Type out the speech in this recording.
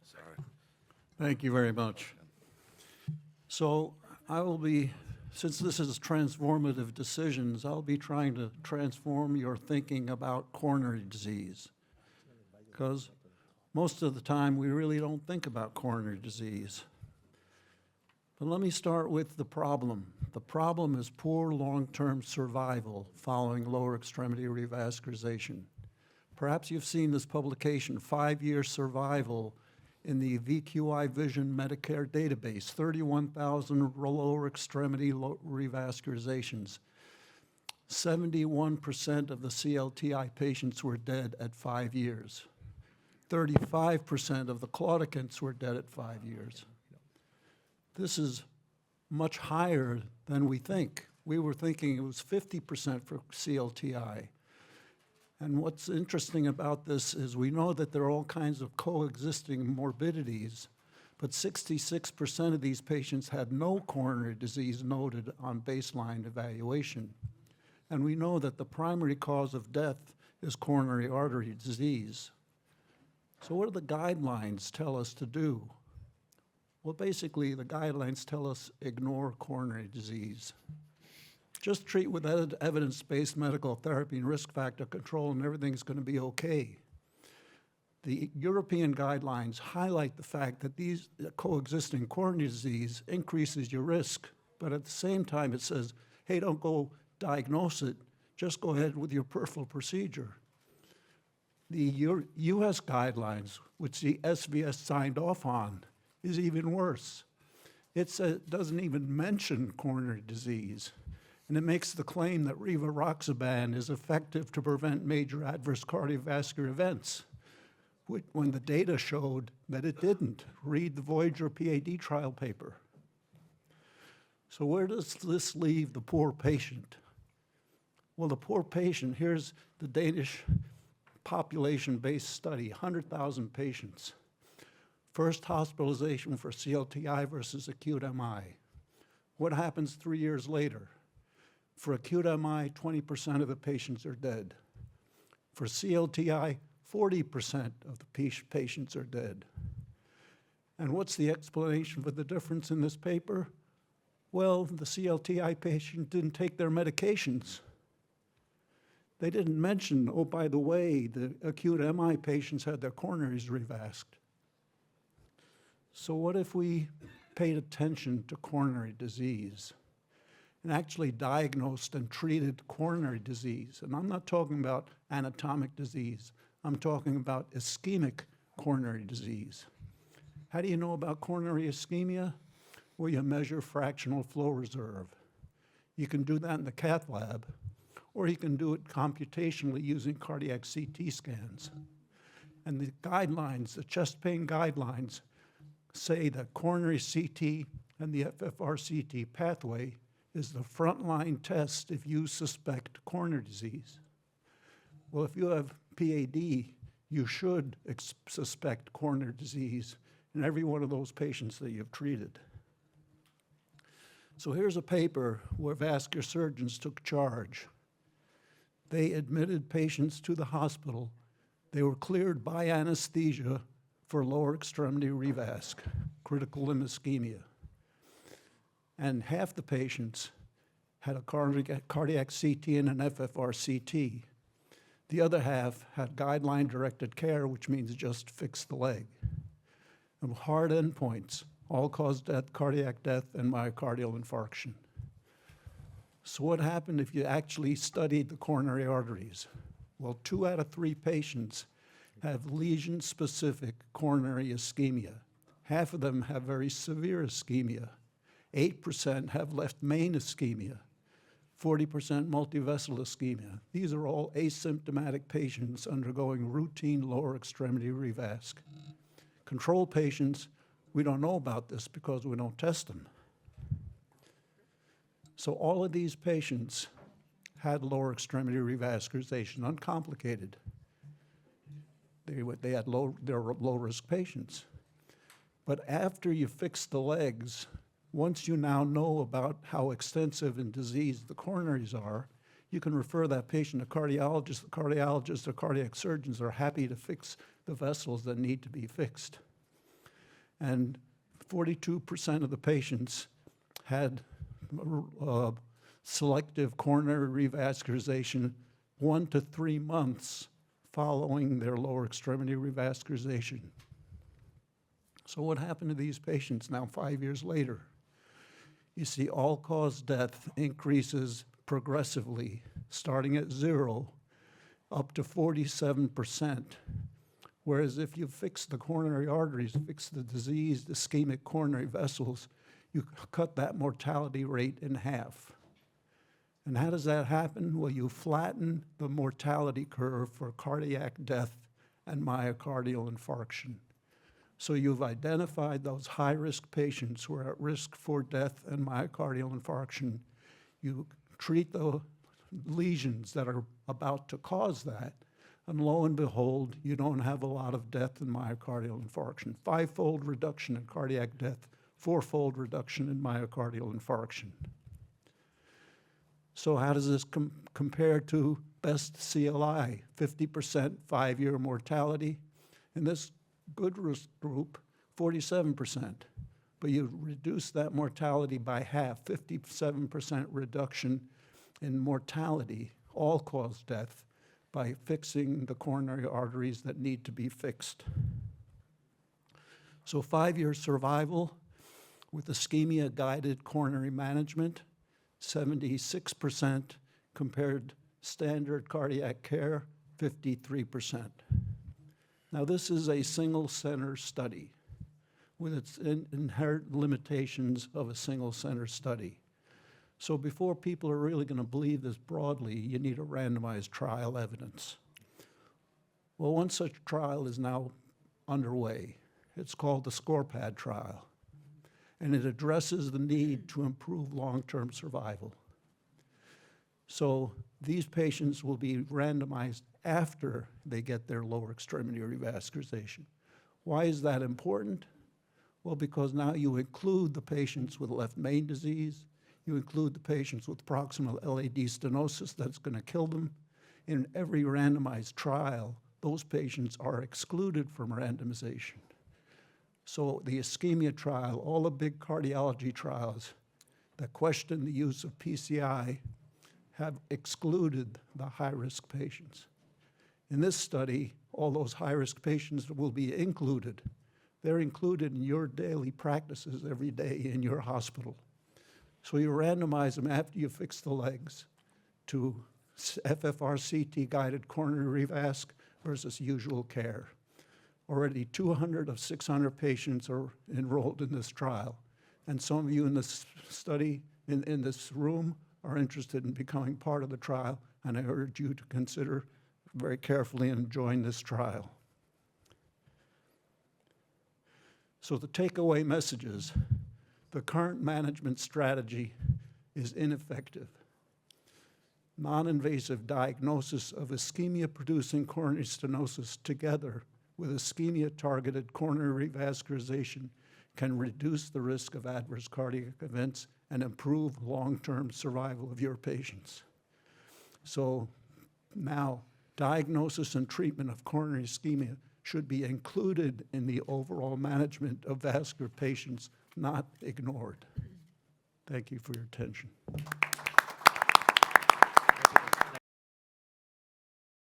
Sorry. Thank you very much. So I will be, since this is Transformative Decisions, I'll be trying to transform your thinking about coronary disease. Because most of the time we really don't think about coronary disease. But let me start with the problem. The problem is poor long-term survival following lower extremity revascularization. Perhaps you've seen this publication, 5-year survival in the VQI Vision Medicare database, 31,000 lower extremity revascularizations. 71% of the CLTI patients were dead at 5 years. 35% of the claudicants were dead at 5 years. This is much higher than we think. We were thinking it was 50% for CLTI. And what's interesting about this is we know that there are all kinds of coexisting morbidities, but 66% of these patients had no coronary disease noted on baseline evaluation. And we know that the primary cause of death is coronary artery disease. So what do the guidelines tell us to do? Well, basically, the guidelines tell us ignore coronary disease. Just treat with evidence-based medical therapy and risk factor control, and everything's going to be okay. The European guidelines highlight the fact that these coexisting coronary disease increases your risk, but at the same time it says, hey, don't go diagnose it, just go ahead with your peripheral procedure. The US guidelines, which the SVS signed off on, is even worse. It doesn't even mention coronary disease. And it makes the claim that rivaroxaban is effective to prevent major adverse cardiovascular events, when the data showed that it didn't. Read the Voyager PAD trial paper. So where does this leave the poor patient? Well, the poor patient, here's the Danish population-based study, 100,000 patients. First hospitalization for CLTI versus acute MI. What happens 3 years later? For acute MI, 20% of the patients are dead. For CLTI, 40% of the patients are dead. And what's the explanation for the difference in this paper? Well, the CLTI patient didn't take their medications. They didn't mention, oh, by the way, the acute MI patients had their coronaries revasked. So what if we paid attention to coronary disease and actually diagnosed and treated coronary disease? And I'm not talking about anatomic disease. I'm talking about ischemic coronary disease. How do you know about coronary ischemia? Well, you measure fractional flow reserve. You can do that in the cath lab, or you can do it computationally using cardiac CT scans. And the guidelines, the chest pain guidelines, say that coronary CT and the FFRCT pathway is the frontline test if you suspect coronary disease. Well, if you have PAD, you should suspect coronary disease in every one of those patients that you've treated. So here's a paper where vascular surgeons took charge. They admitted patients to the hospital. They were cleared by anesthesia for lower extremity revasc, critical limb ischemia. And half the patients had a cardiac CT and an FFRCT. The other half had guideline-directed care, which means just fix the leg. And hard endpoints, all-cause death, cardiac death, and myocardial infarction. So what happened if you actually studied the coronary arteries? Well, 2 out of 3 patients have lesion-specific coronary ischemia. Half of them have very severe ischemia. 8% have left main ischemia. 40% multivessel ischemia. These are all asymptomatic patients undergoing routine lower extremity revasc. Control patients, we don't know about this because we don't test them. So all of these patients had lower extremity revascularization, uncomplicated. They had they're low-risk patients. But after you fix the legs, once you now know about how extensive and diseased the coronaries are, you can refer that patient to cardiologists. The cardiologists or cardiac surgeons are happy to fix the vessels that need to be fixed. And 42% of the patients had selective coronary revascularization 1 to 3 months following their lower extremity revascularization. So what happened to these patients now 5 years later? You see all-cause death increases progressively, starting at 0 up to 47%. Whereas if you fix the coronary arteries, fix the diseased ischemic coronary vessels, you cut that mortality rate in half. And how does that happen? Well, you flatten the mortality curve for cardiac death and myocardial infarction. So you've identified those high-risk patients who are at risk for death and myocardial infarction. You treat the lesions that are about to cause that, and lo and behold, you don't have a lot of death and myocardial infarction. 5-fold reduction in cardiac death, 4-fold reduction in myocardial infarction. So how does this compare to best CLI? 50% 5-year mortality. In this good risk group, 47%. But you reduce that mortality by half, 57% reduction in mortality, all-cause death, by fixing the coronary arteries that need to be fixed. So 5-year survival with ischemia-guided coronary management, 76% compared standard cardiac care, 53%. Now this is a single-center study with its inherent limitations of a single-center study. So before people are really going to believe this broadly, you need a randomized trial evidence. Well, one such trial is now underway. It's called the SCORPAD trial, and it addresses the need to improve long-term survival. So these patients will be randomized after they get their lower extremity revascularization. Why is that important? Well, because now you include the patients with left main disease, you include the patients with proximal LAD stenosis that's going to kill them. In every randomized trial, those patients are excluded from randomization. So the ischemia trial, all the big cardiology trials that question the use of PCI have excluded the high-risk patients. In this study, all those high-risk patients will be included. They're included in your daily practices every day in your hospital. So you randomize them after you fix the legs to FFRCT-guided coronary revasc versus usual care. Already 200 of 600 patients are enrolled in this trial. And some of you in this study, in this room, are interested in becoming part of the trial, and I urge you to consider very carefully and join this trial. So the takeaway messages: the current management strategy is ineffective. Non-invasive diagnosis of ischemia-producing coronary stenosis together with ischemia-targeted coronary revascularization can reduce the risk of adverse cardiac events and improve long-term survival of your patients. So now, diagnosis and treatment of coronary ischemia should be included in the overall management of vascular patients, not ignored. Thank you for your attention.